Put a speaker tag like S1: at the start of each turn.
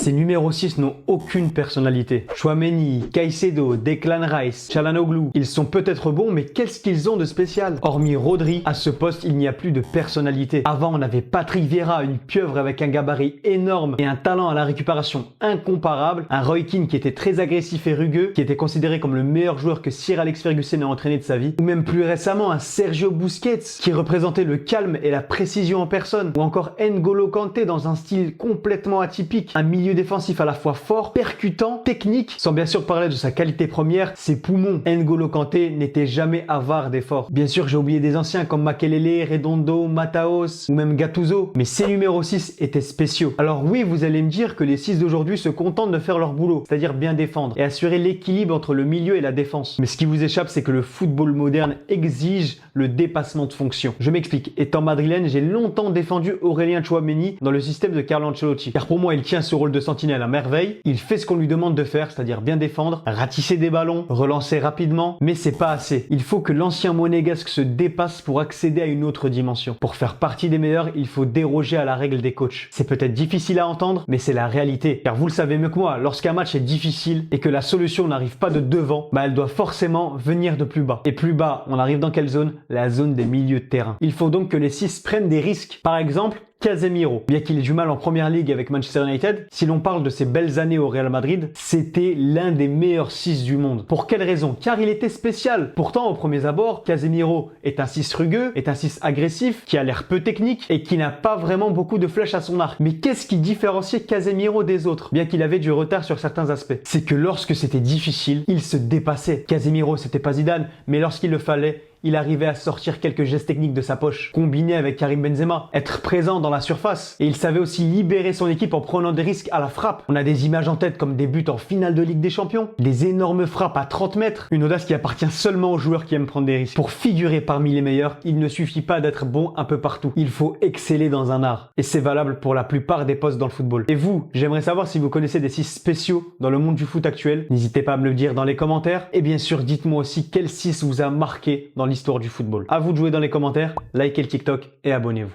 S1: Ces numéros 6 n'ont aucune personnalité. Chouameni, Caicedo, Declan Rice, Çalhanoğlu, ils sont peut-être bons, mais qu'est-ce qu'ils ont de spécial? Hormis Rodri, à ce poste, il n'y a plus de personnalité. Avant, on avait Patrick Vieira, une pieuvre avec un gabarit énorme et un talent à la récupération incomparable. Un Roy Keane qui était très agressif et rugueux, qui était considéré comme le meilleur joueur que Sir Alex Ferguson a entraîné de sa vie. Ou même plus récemment, un Sergio Busquets qui représentait le calme et la précision en personne. Ou encore N'Golo Kanté dans un style complètement atypique. Un milieu défensif à la fois fort, percutant, technique, sans bien sûr parler de sa qualité première, ses poumons. N'Golo Kanté n'était jamais avare d'efforts. Bien sûr, j'ai oublié des anciens comme Makelele, Redondo, Mataos ou même Gattuso, mais ces numéros 6 étaient spéciaux. Alors oui, vous allez me dire que les 6 d'aujourd'hui se contentent de faire leur boulot, c'est-à-dire bien défendre et assurer l'équilibre entre le milieu et la défense. Mais ce qui vous échappe, c'est que le football moderne exige le dépassement de fonction. Je m'explique. Étant madrilène, j'ai longtemps défendu Aurélien Tchouaméni dans le système de Carlo Ancelotti. Car pour moi, il tient ce rôle de sentinelle à merveille. Il fait ce qu'on lui demande de faire, c'est-à-dire bien défendre, ratisser des ballons, relancer rapidement. Mais c'est pas assez. Il faut que l'ancien monégasque se dépasse pour accéder à une autre dimension. Pour faire partie des meilleurs, il faut déroger à la règle des coachs. C'est peut-être difficile à entendre, mais c'est la réalité. Car vous le savez mieux que moi, lorsqu'un match est difficile et que la solution n'arrive pas de devant, elle doit forcément venir de plus bas. Et plus bas, on arrive dans quelle zone? La zone des milieux de terrain. Il faut donc que les 6 prennent des risques. Par exemple, Casemiro, bien qu'il ait du mal en première ligue avec Manchester United, si l'on parle de ses belles années au Real Madrid, c'était l'un des meilleurs 6 du monde. Pour quelle raison? Car il était spécial. Pourtant, au premier abord, Casemiro est un 6 rugueux, est un 6 agressif, qui a l'air peu technique et qui n'a pas vraiment beaucoup de flèches à son arc. Mais qu'est-ce qui différenciait Casemiro des autres? Bien qu'il avait du retard sur certains aspects. C'est que lorsque c'était difficile, il se dépassait. Casemiro, c'était pas Zidane, mais lorsqu'il le fallait, il arrivait à sortir quelques gestes techniques de sa poche, combiné avec Karim Benzema, être présent dans la surface. Et il savait aussi libérer son équipe en prenant des risques à la frappe. On a des images en tête comme des buts en finale de Ligue des Champions, des énormes frappes à 30 mètres, une audace qui appartient seulement aux joueurs qui aiment prendre des risques. Pour figurer parmi les meilleurs, il ne suffit pas d'être bon un peu partout. Il faut exceller dans un art. Et c'est valable pour la plupart des postes dans le football. Et vous, j'aimerais savoir si vous connaissez des 6 spéciaux dans le monde du foot actuel. N'hésitez pas à me le dire dans les commentaires. Et bien sûr, dites-moi aussi quel 6 vous a marqué dans l'histoire du football. À vous de jouer dans les commentaires, likez le TikTok et abonnez-vous.